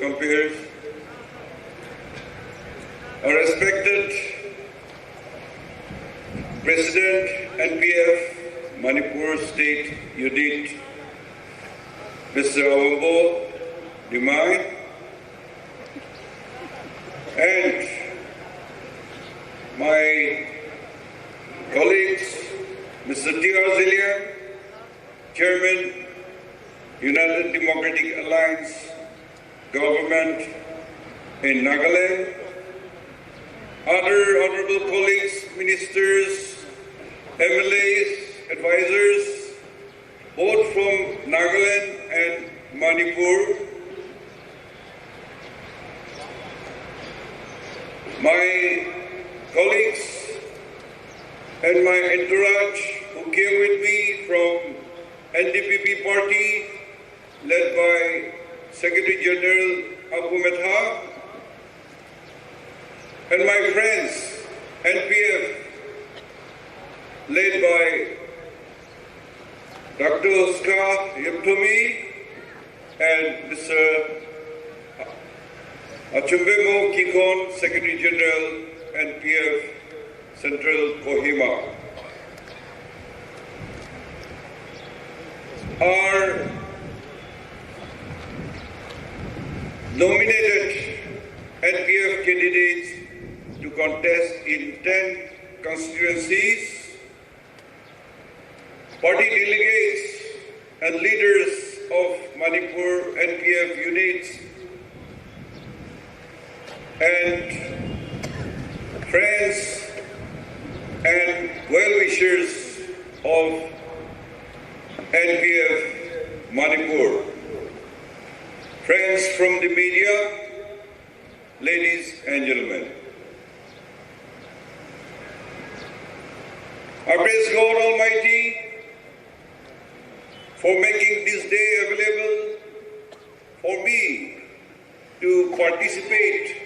compeers, our respected President NPF Manipur State Unit, Mr. Awambo Dimai, and my colleagues, Mr. T.R. Zillian, Chairman, United Democratic Alliance Government in Nagaland, other honorable colleagues, ministers, MLAs, advisors, both from Nagaland and Manipur, my colleagues and my entourage who came with me from NDPP party, led by Secretary General Abu Metha, and my friends, NPF, led by Dr. Ska Yeptomi and Mr. Achumbemo Kikon, Secretary General, NPF, Central Kohima. Our nominated NPF candidates to contest in 10 constituencies, party delegates and leaders of Manipur NPF units, and friends and well-wishers of NPF Manipur, friends from the media, ladies and gentlemen. I praise God Almighty for making this day available for me to participate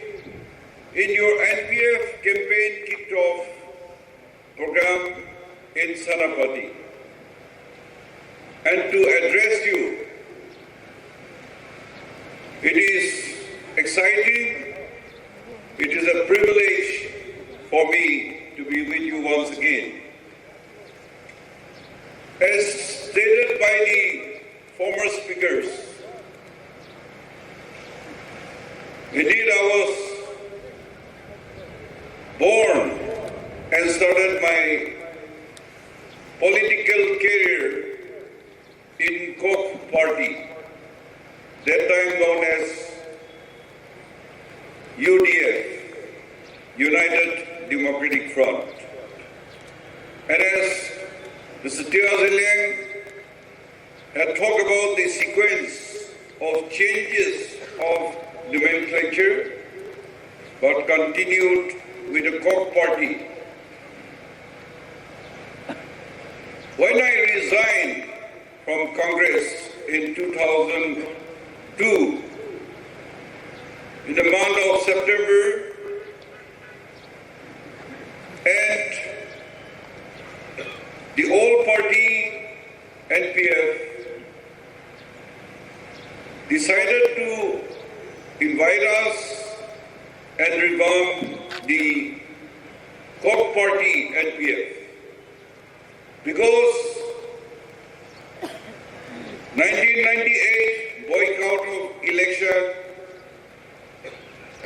in your NPF campaign kicked-off program in Sanapati and to address you. It is exciting, it is a privilege for me to be with you once again. As stated by the former speakers, indeed I was born and started my political career in Koch party, that time known as UDF, United Democratic Front. And as Mr. T.R. Zillian had talked about the sequence of changes of nomenclature, but continued with the Koch party. When I resigned from Congress in 2002, in the month of September, and the old party, NPF, decided to invite us and revamp the Koch party, NPF, because 1998 boycott of election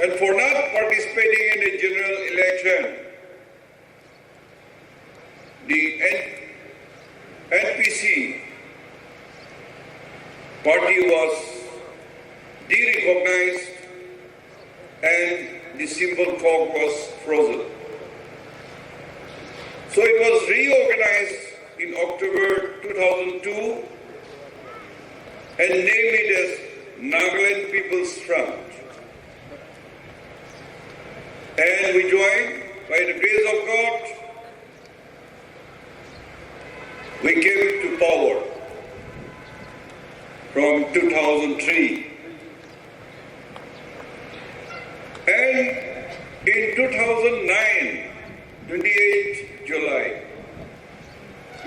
and for not participating in the general election, the NPC party was de-recognized and the symbol Koch was frozen. So it was reorganized in October 2002 and named it as Nagaland People's Front. And we joined, by the grace of God, we came to power from 2003. And in 2009, 28 July,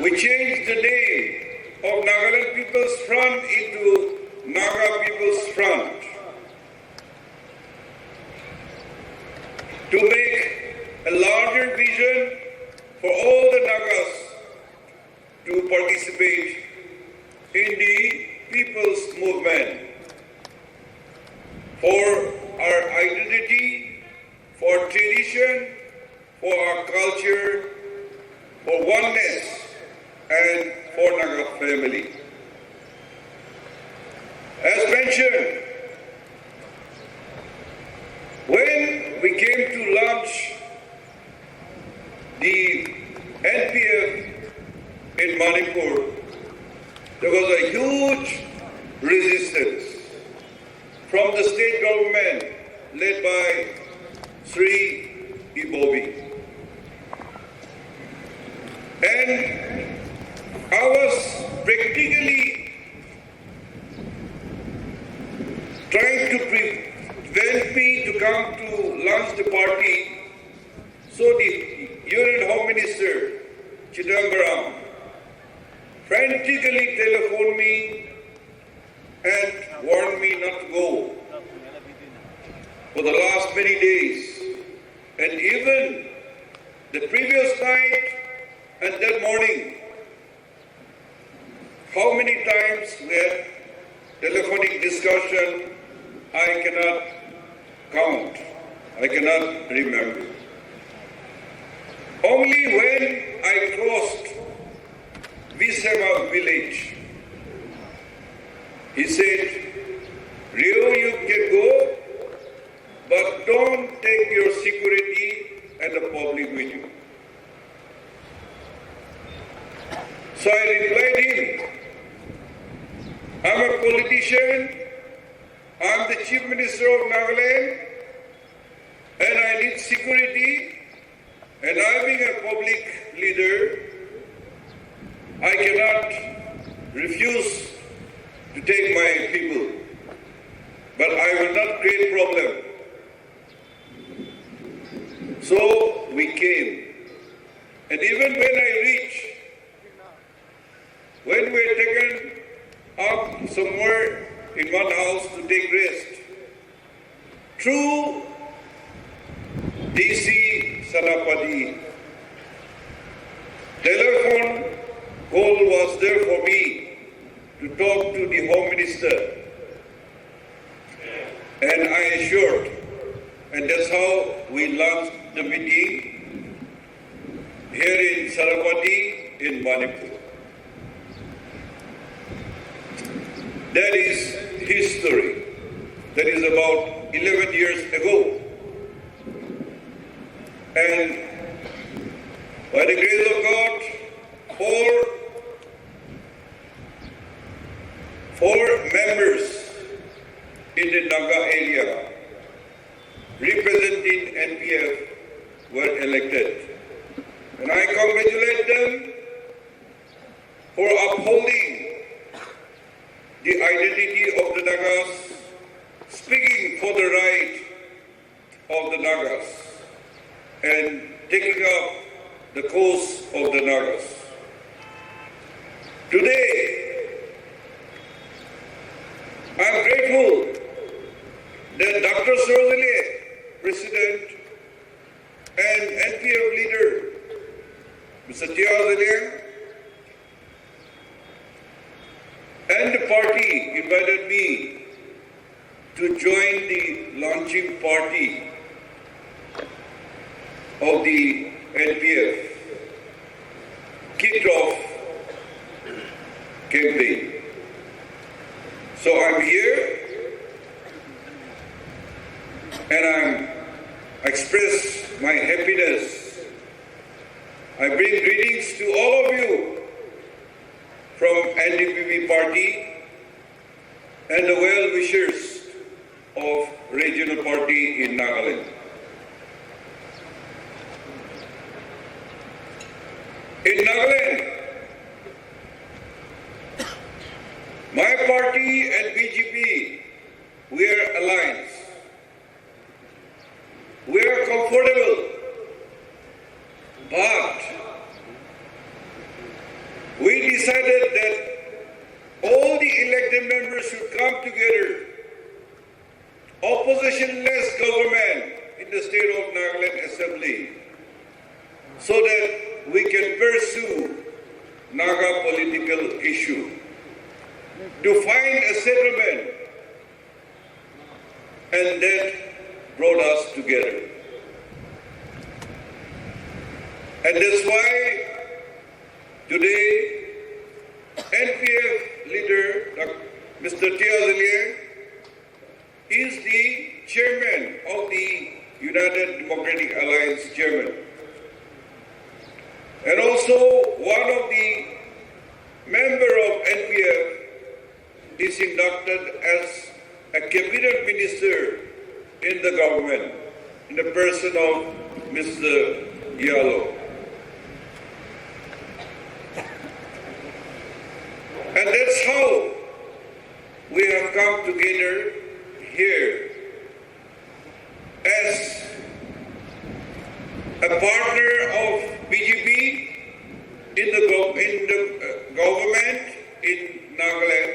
we changed the name of Nagaland People's Front into Naga People's Front. a larger vision for all the Nagas to participate in the people's movement for our identity, for tradition, for our culture, for oneness, and for Naga family. As mentioned, when we came to launch the NPF in Manipur, there was a huge resistance from the state government led by Sri Ibobi. And I was practically trying to prevent me to come to launch the party. So the Union Home Minister, Chidambaram, frantically telephoned me and warned me not to go for the last many days. And even the previous night and that morning, how many times we had telephonic discussion, I cannot count. I cannot remember. Only when I crossed Visema village, he said, Rio, you can go, but don't take your security and the public with you. So I replied him, I'm a politician, I'm the Chief Minister of Nagaland, and I need security, and I being a public leader, I cannot refuse to take my people, but I will not create problem. So we came, and even when I reached, when we were taken up somewhere in one house to take rest, through DC Sanapati, telephone call was there for me to talk to the Home Minister. And I assured, and that's how we launched the meeting here in Sarapati in Manipur. That is history. That is about 11 years ago. And by the grace of God, four members in the Naga area representing NPF were elected. And I congratulate them for upholding the identity of the Nagas, speaking for the right of the Nagas, and taking up the cause of the Nagas. Today, I am grateful that Dr. Sorozale, President, and NPF leader, Mr. Tiazaliang, and the party invited me to join the launching party of the NPF kicked off campaign. So I'm here and I express my happiness. I bring greetings to all of you from NDPP party and the well-wishers of regional party in Nagaland. In Nagaland, my party and BJP, we are alliance. We are comfortable, but we decided that all the elected members should come together. Opposition-less government in the state of Nagaland Assembly so that we can pursue Naga political issue, to find a settlement, and that brought us together. And that's why today NPF leader Mr. Tia is the chairman of the United Democratic Alliance Chairman, and also one of the member of NPF is inducted as a cabinet minister in the government in the person of Mr. Yalo. And that's how we have come together here as a partner of BJP in the government in Nagaland,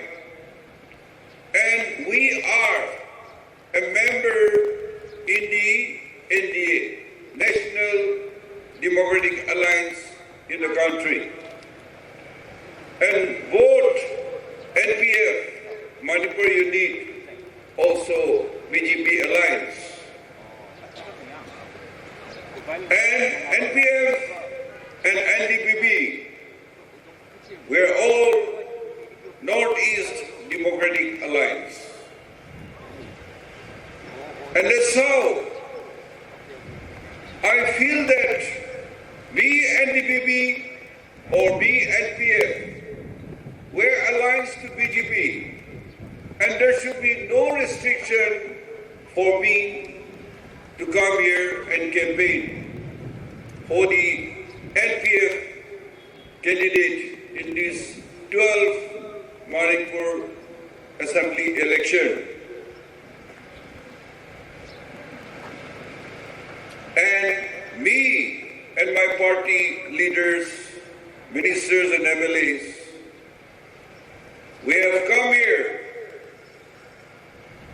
and we are a member in the NDA, National Democratic Alliance in the country. And both NPF, Manipur Unit, also BJP Alliance, and NPF and NDPP, we're all Northeast Democratic Alliance. And that's how I feel that be NDPP or be NPF, we're alliance to BJP, and there should be no restriction for me to come here and campaign for the NPF candidate in this 12th Manipur Assembly election. And me and my party leaders, ministers and MLAs, we have come here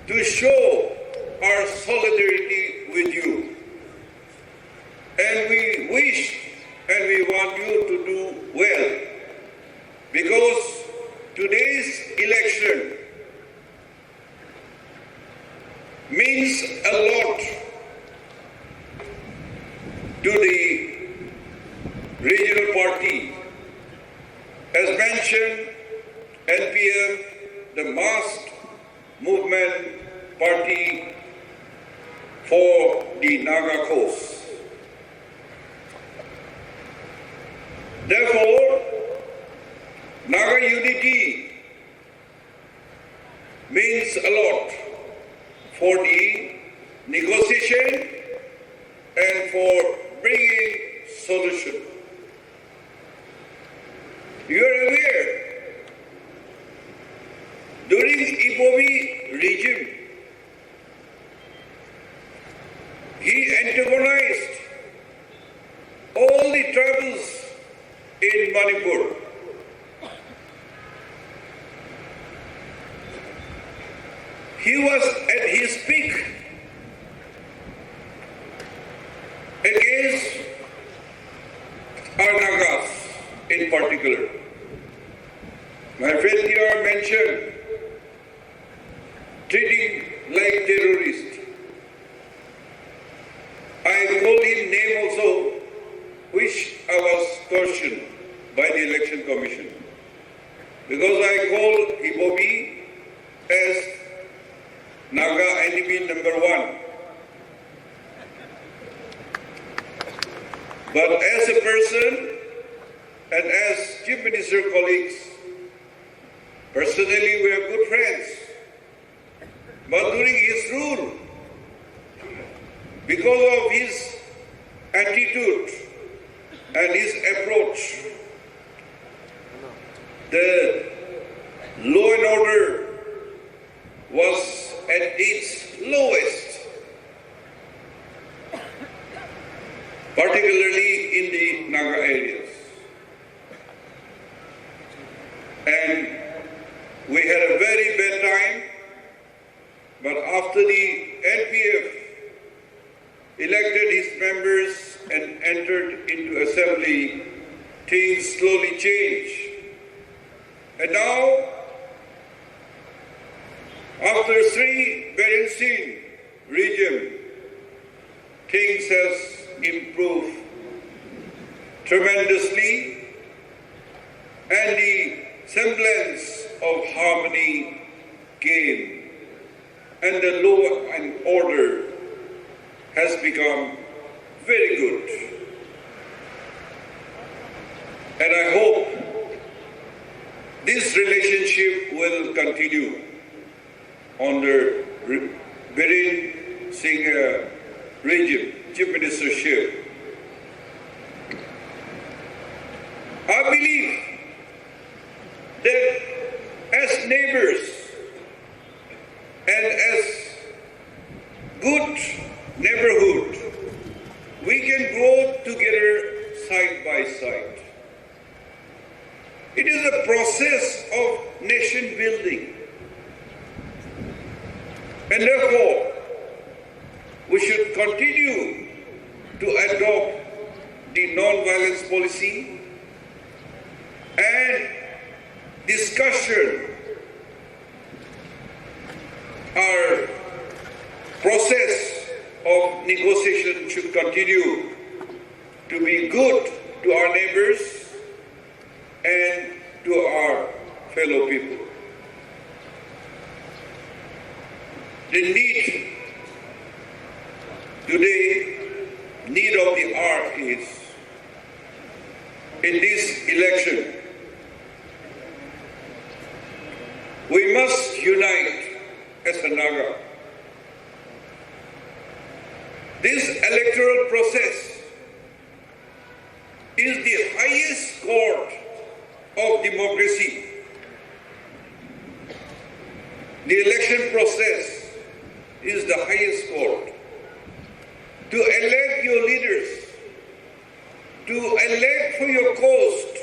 to show our solidarity with you. And we wish and we want you to do well, because today's election means a lot to the regional party. As mentioned, NPF, the masked movement party for the Naga coast. Therefore, Naga unity means a lot for the negotiation and for bringing solution. You are aware, during Ibobi regime, he antagonized all the tribals in Manipur. He was at his peak against our Nagas in particular. My friend here mentioned treating like terrorists. I call him name also, which I was cautioned by the Election Commission, because I call Ibobi as Naga enemy number one. But as a person and as Chief Minister colleagues, personally we are good friends. But during his rule, because of his attitude and his approach, the law and order was at its lowest, particularly in the Naga areas. And we had a very bad time, but after the NPF elected his members and entered into assembly, things slowly change. And now, after Sri Berensin regime, things has improved tremendously, and the semblance of harmony came, and the law and order has become very good. And I hope this relationship will continue under Biren Singh regime, Chief Ministership. I believe that as neighbours and as good neighbourhood, we can grow together side by side. It is a process of nation building. And therefore, we should continue to adopt the non-violence policy and discussion. Our process of negotiation should continue to be good to our neighbours and to our fellow people. The need of the hour is, in this election, we must unite as a Naga. This electoral process is the highest court of democracy. The election process is the highest court. To elect your leaders, to elect for your coast,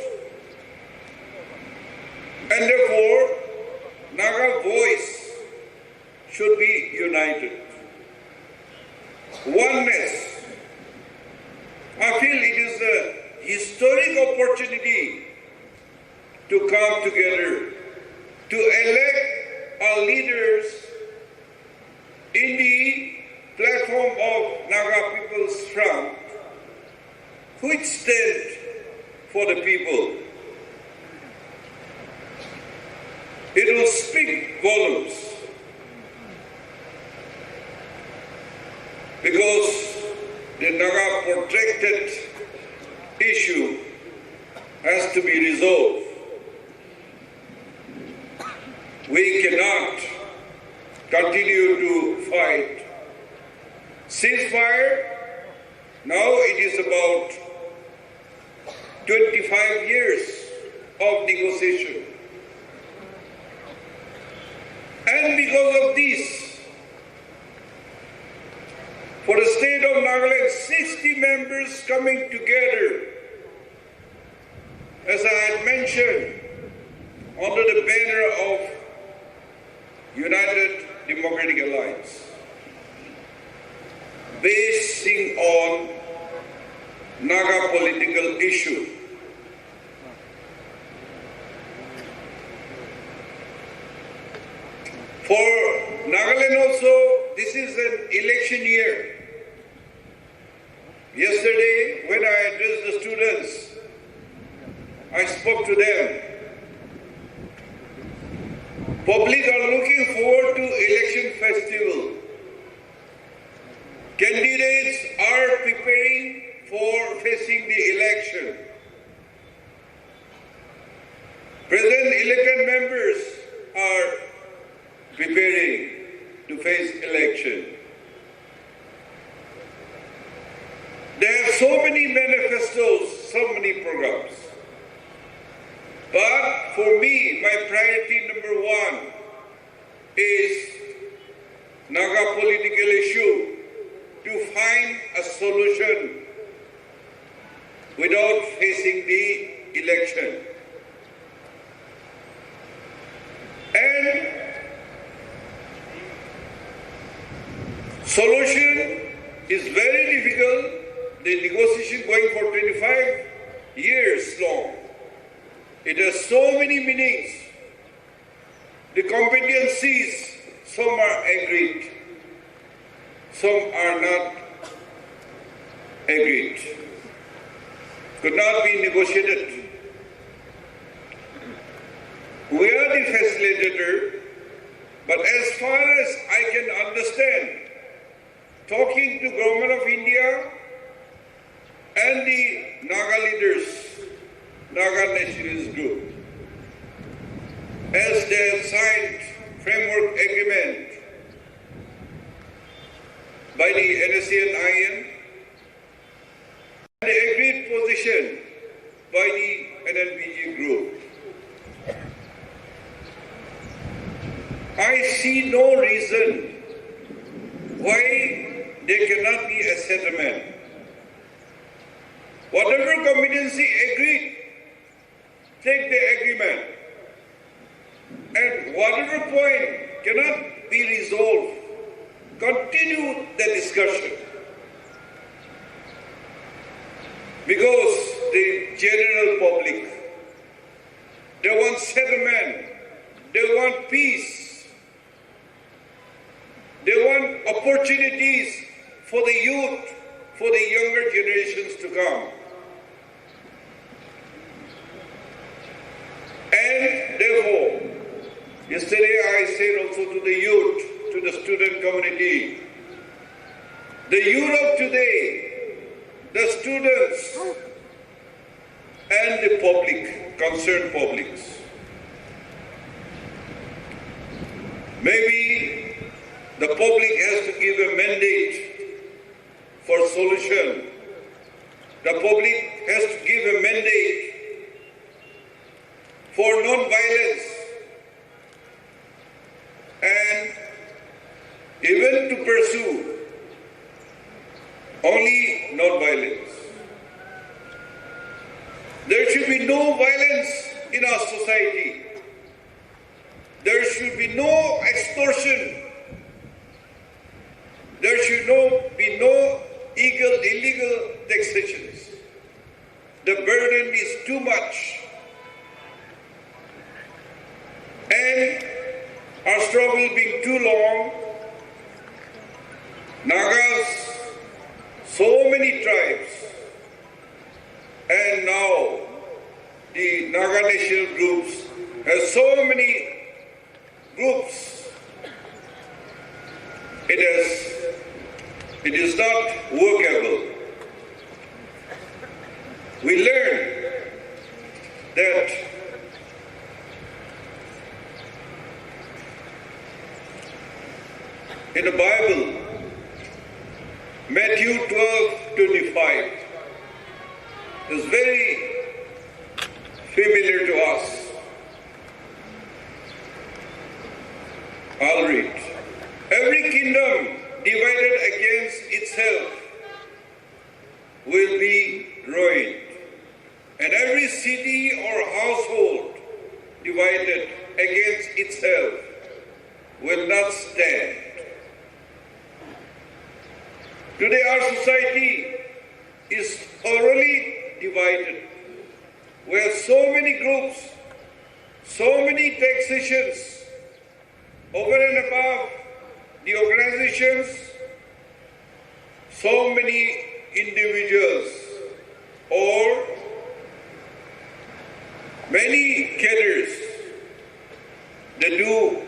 and therefore Naga voice should be united. Oneness. I feel it is a historic opportunity to come together, to elect our leaders in the platform of Naga People's Front, which stand for the people. It will speak volumes, because the Naga protracted issue has to be resolved. We cannot continue to fight. Ceasefire, now it is about 25 years of negotiation. And because of this, for the state of Nagaland, 60 members coming together, as I had mentioned, under the banner of United Democratic Alliance, basing on Naga political issue. For Nagaland also, this is an election year. Yesterday, when I addressed the students, I spoke to them. Public are looking forward to election festival. Candidates are preparing for facing the election. Present elected members are preparing to face election. There are so many manifestos, so many programs. But for me, my priority number one is Naga political issue, to find a solution without facing the election. And solution is very difficult. the negotiation going for 25 years long. It has so many meanings. The competencies, some are agreed, some are not agreed. Could not be negotiated. We are the facilitator, but as far as I can understand, talking to Government of India and the Naga leaders, Naga nationalist group, as they have signed framework agreement by the NSA and IN, and the agreed position by the NLTV group. I see no reason why there cannot be a settlement. Whatever competency agreed, take the agreement. And whatever point cannot be resolved, continue the discussion. Because the general public, they want settlement, they want peace, they want opportunities for the youth, for the younger generations to come. And therefore, yesterday I said also to the youth, to the student community, the youth of today, the students and the public, concerned publics, maybe the public has to give a mandate for solution. The public has to give a mandate for non-violence and even to pursue only non-violence. There should be no violence in our society. There should be no extortion. There should be no illegal taxations. The burden is too much. And our struggle being too long, Nagas, so many tribes, and now the Naga national groups have so many groups. It is not workable. We learn that in the Bible, Matthew 12:25 is very familiar to us. I'll read. Every kingdom divided against itself will be ruined, and every city or household divided against itself will not stand. Today our society is thoroughly divided. We have so many groups, so many taxations, over and above the organizations, so many individuals or many cadres that do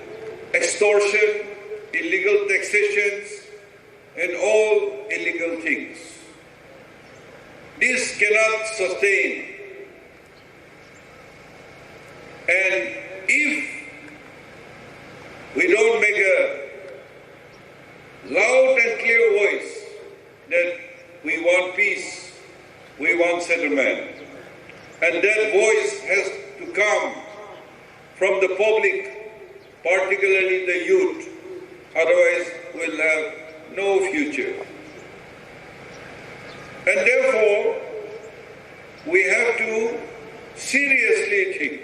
extortion, illegal taxations, and all illegal things. This cannot sustain. And if we don't make a loud and clear voice that we want peace, we want settlement, and that voice has to come from the public, particularly the youth, otherwise we'll have no future. And therefore, we have to seriously think.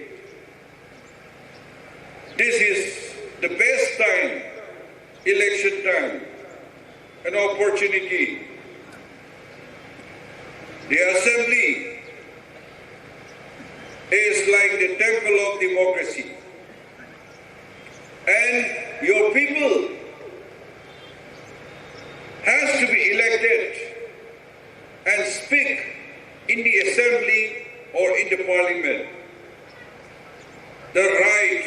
This is the best time, election time, an opportunity The assembly is like the temple of democracy. And your people has to be elected and speak in the assembly or in the parliament. The right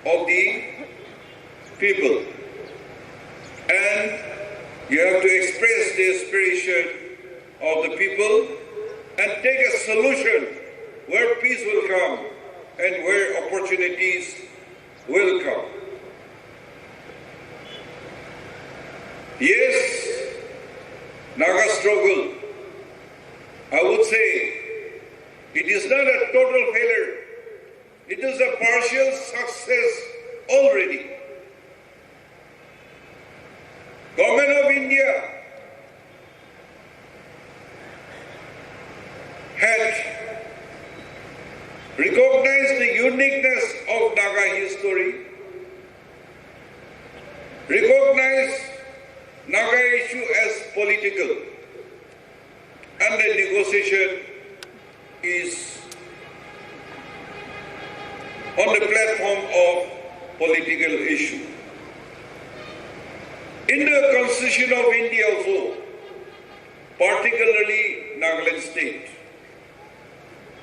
of the people. And you have to express the aspiration of the people and take a solution where peace will come and where opportunities will come. Yes, Naga struggle, I would say, it is not a total failure. It is a partial success already. Government of India had recognized the uniqueness of Naga history, recognized Naga issue as political, and the negotiation is on the platform of political issue. In the Constitution of India also, particularly Nagaland state,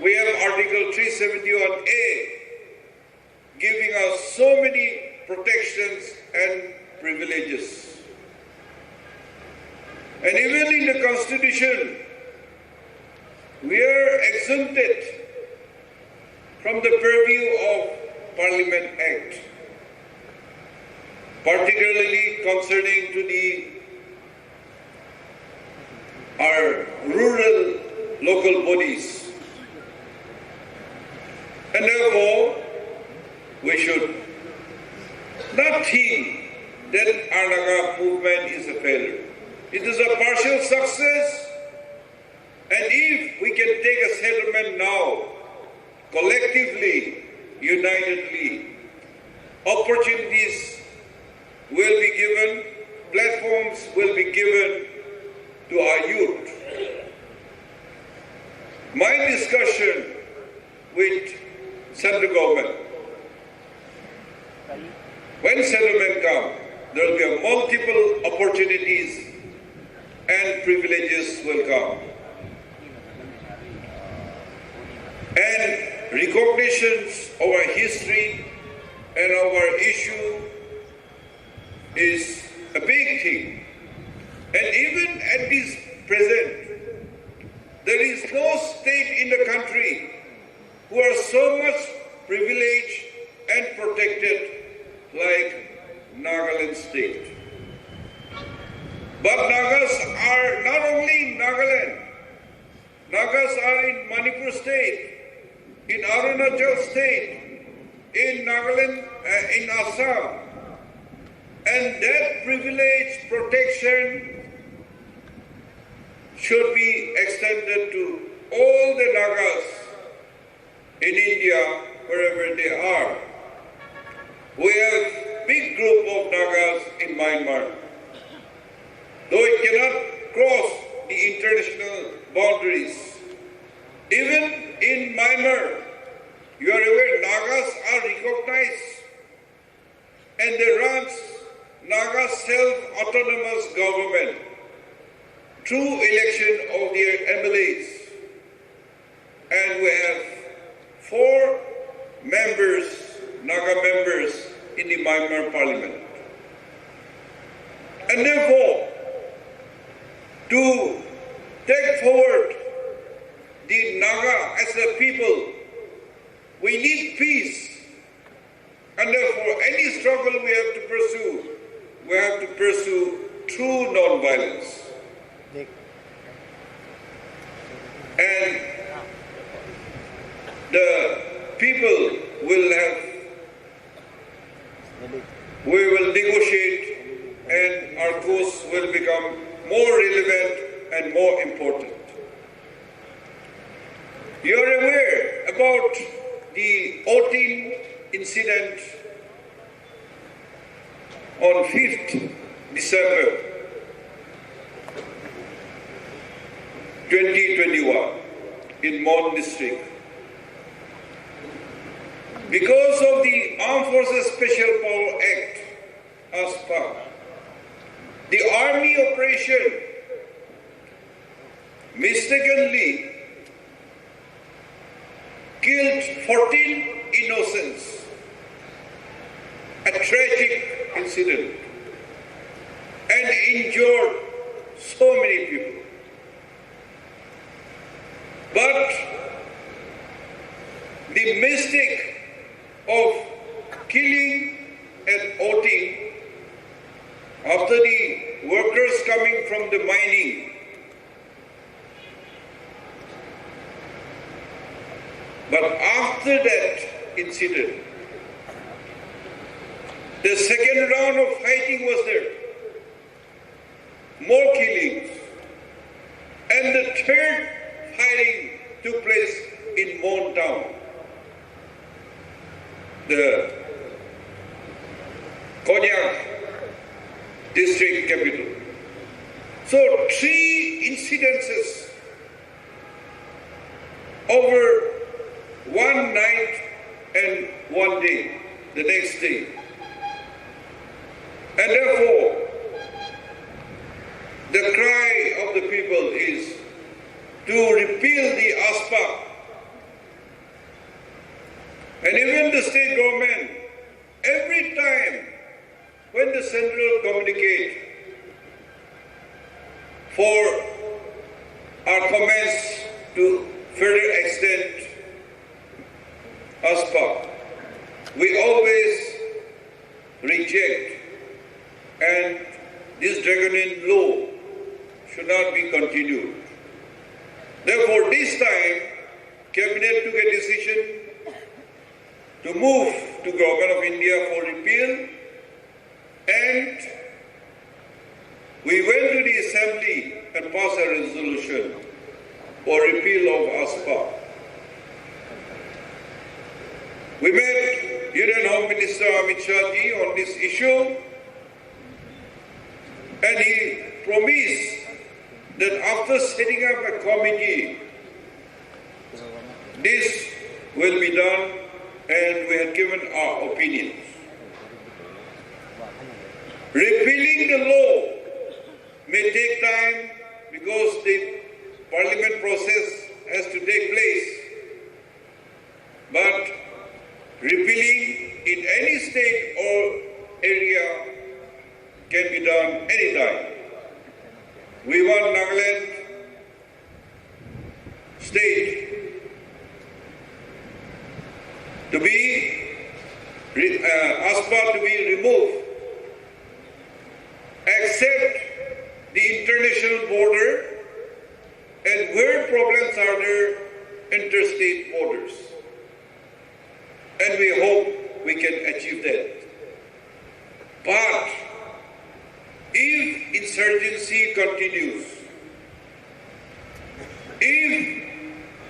we have Article 371A giving us so many protections and privileges. And even in the Constitution, we are exempted from the purview of Parliament Act, particularly concerning to our rural local bodies. And therefore, we should not think that our Naga movement is a failure. It is a partial success, and if we can take a settlement now, collectively, unitedly, opportunities will be given, platforms will be given to our youth. My discussion with central government, when settlement comes, there will be multiple opportunities and privileges will come. And recognitions of our history and our issue is a big thing. And even at this present, there is no state in the country who are so much privileged and protected like Nagaland state. But Nagas are not only in Nagaland, Nagas are in Manipur state, in Arunachal state, in Nagaland, in Assam. And that privilege protection should be extended to all the Nagas in India, wherever they are. We have a big group of Nagas in Myanmar. Though it cannot cross the international boundaries. Even in Myanmar, you are aware, Nagas are recognized and they run Naga self-autonomous government through election of their MLAs. And we have 4 members, Naga members in the Myanmar parliament. And therefore, to take forward the Naga as a people, we need peace. And therefore, any struggle we have to pursue through non-violence. And the people will we will negotiate and our cause will become more relevant and more important. You are aware about the Oting incident on 5th December. 2021 in Mon district. Because of the Armed Forces Special Power Act, AFSPA, the army operation mistakenly killed 14 innocents, a tragic incident, and injured so many people. But the mistake of killing at Oting after the workers coming from the mining, but after that incident, the second round of fighting was there, more killings, and the third fighting took place in Mon town, the Konyak district capital. So 3 incidences over one night and one day, the next day. And therefore, the cry of the people is to repeal the AFSPA. And even the state government, every time when the central communicate for our comments to further extend AFSPA, we always reject, and this draconian law should not be continued. Therefore, this time, Cabinet took a decision to move to Government of India for repeal, and we went to the Assembly and passed a resolution for repeal of AFSPA. We met Union Home Minister Amit Shah ji on this issue, and he promised that after setting up a committee, this will be done, and we have given our opinions. Repealing the law may take time because the parliament process has to take place, but repealing in any state or area can be done anytime. We want Nagaland state to be AFSPA to be removed, except the international border, and where problems are there, interstate borders. And we hope we can achieve that. But if insurgency continues, if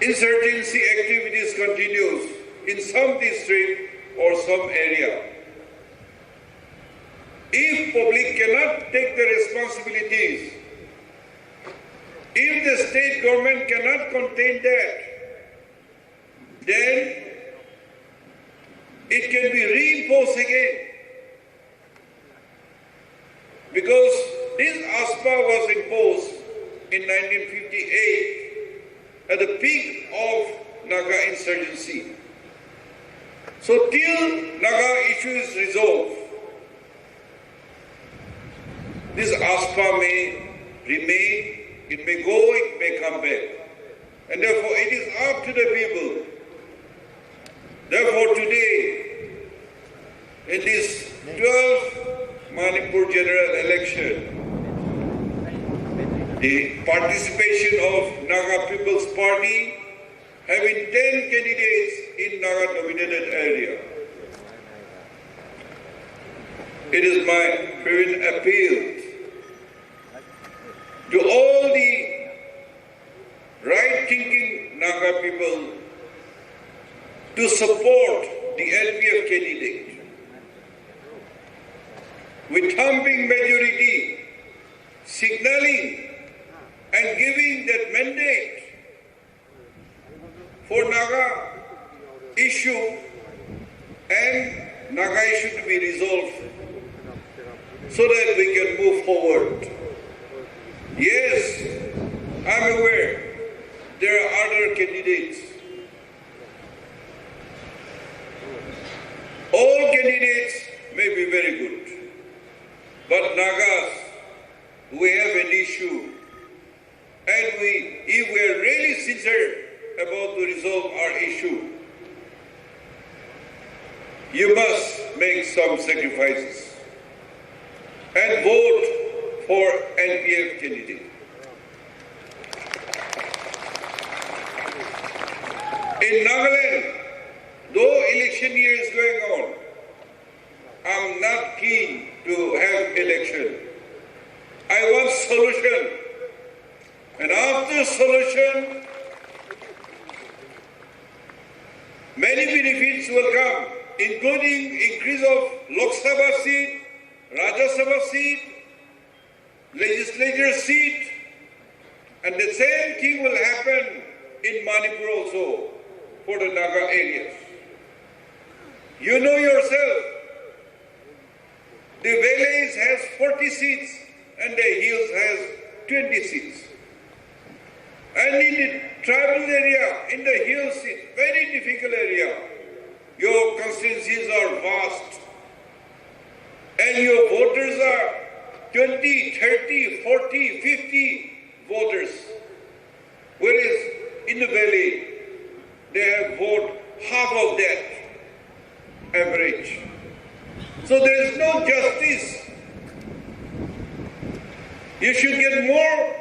insurgency activities continues in some district or some area, if public cannot take the responsibilities, if the state government cannot contain that, then it can be reimposed again. Because this AFSPA was imposed in 1958 at the peak of Naga insurgency. So till Naga issue is resolved, this AFSPA may remain, it may go, it may come back. And therefore it is up to the people. Therefore today, in this 12th Manipur general election, the participation of Naga People's Party having 10 candidates in Naga-dominated area. It is my fervent appeal to all the right-thinking Naga people to support the NPF candidate with thumping majority, signaling and giving that mandate for Naga issue and Naga issue to be resolved so that we can move forward. Yes, I'm aware there are other candidates. All candidates may be very good, but Nagas, we have an issue, and if we are really sincere about to resolve our issue, you must make some sacrifices and vote for NPF candidate. In Nagaland, though election year is going on, I'm not keen to have election. I want solution. And after solution, many benefits will come, including increase of Lok Sabha seat, Rajya Sabha seat, legislature seat, and the same thing will happen in Manipur also for the Naga areas. You know yourself, the valleys has 40 seats and the hills has 20 seats. And in the tribal area, in the hills, it's very difficult area. Your constituencies are vast. And your voters are 20, 30, 40, 50 voters. Whereas in the valley, they have voted half of that average. So there is no justice. You should get more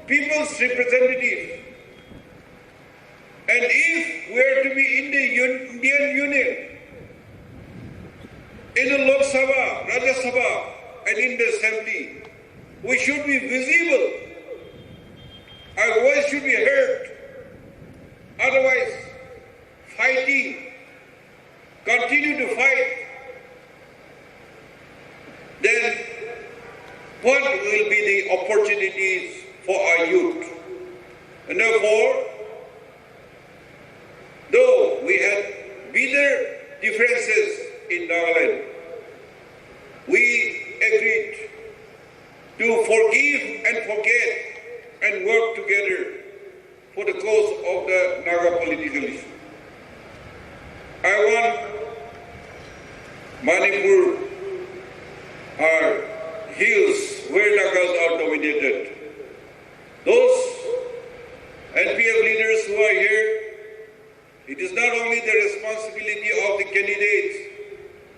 people's representatives. And if we are to be in the Indian Union, in the Lok Sabha, Rajya Sabha, and in the Assembly, we should be visible. Our voice should be heard. Otherwise, fighting, continue to fight, then what will be the opportunities for our youth? And therefore, though we had bitter differences in Nagaland, we agreed to forgive and forget and work together for the cause of the Naga political issue. I want Manipur, our hills where Nagas are dominated. Those NPF leaders who are here, it is not only the responsibility of the candidates,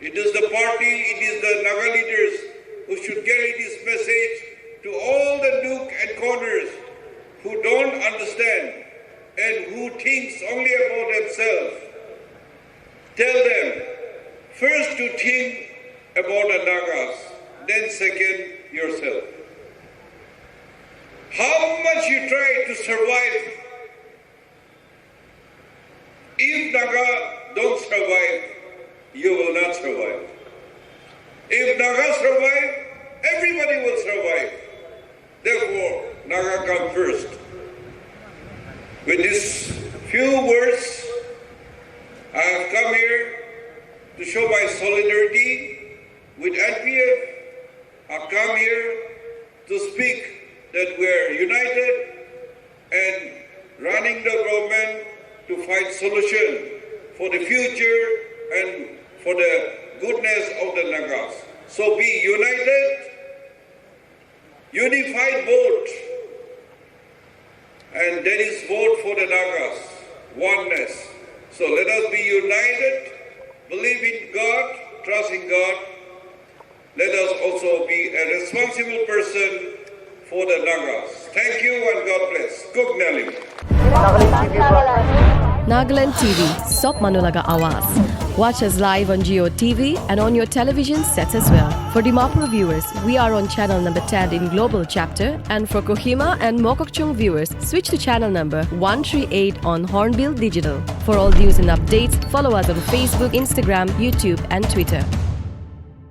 it is the party, it is the Naga leaders who should carry this message to all the nook and corners who don't understand and who thinks only about themselves. Tell them first to think about the Nagas, then second yourself. How much you try to survive, if Naga don't survive, you will not survive. If Naga survive, everybody will survive. Therefore, Naga come first. With these few words, I have come here to show my solidarity with NPF. I've come here to speak that we are united and running the government to find solution for the future and for the goodness of the Nagas. So be united, unified vote, and there is vote for the Nagas, oneness. So let us be united, believe in God, trust in God. Let us also be a responsible person for the Nagas. Thank you and God bless. Kuk Nalim. Nagaland TV, Sop Manulaga Awas. Watch us live on Geo TV and on your television sets as well. For Dimapur viewers, we are on channel number 10 in Global Chapter, and for Kohima and Mokokchung viewers, switch to channel number 138 on Hornbill Digital. For all news and updates, follow us on Facebook, Instagram, YouTube and Twitter.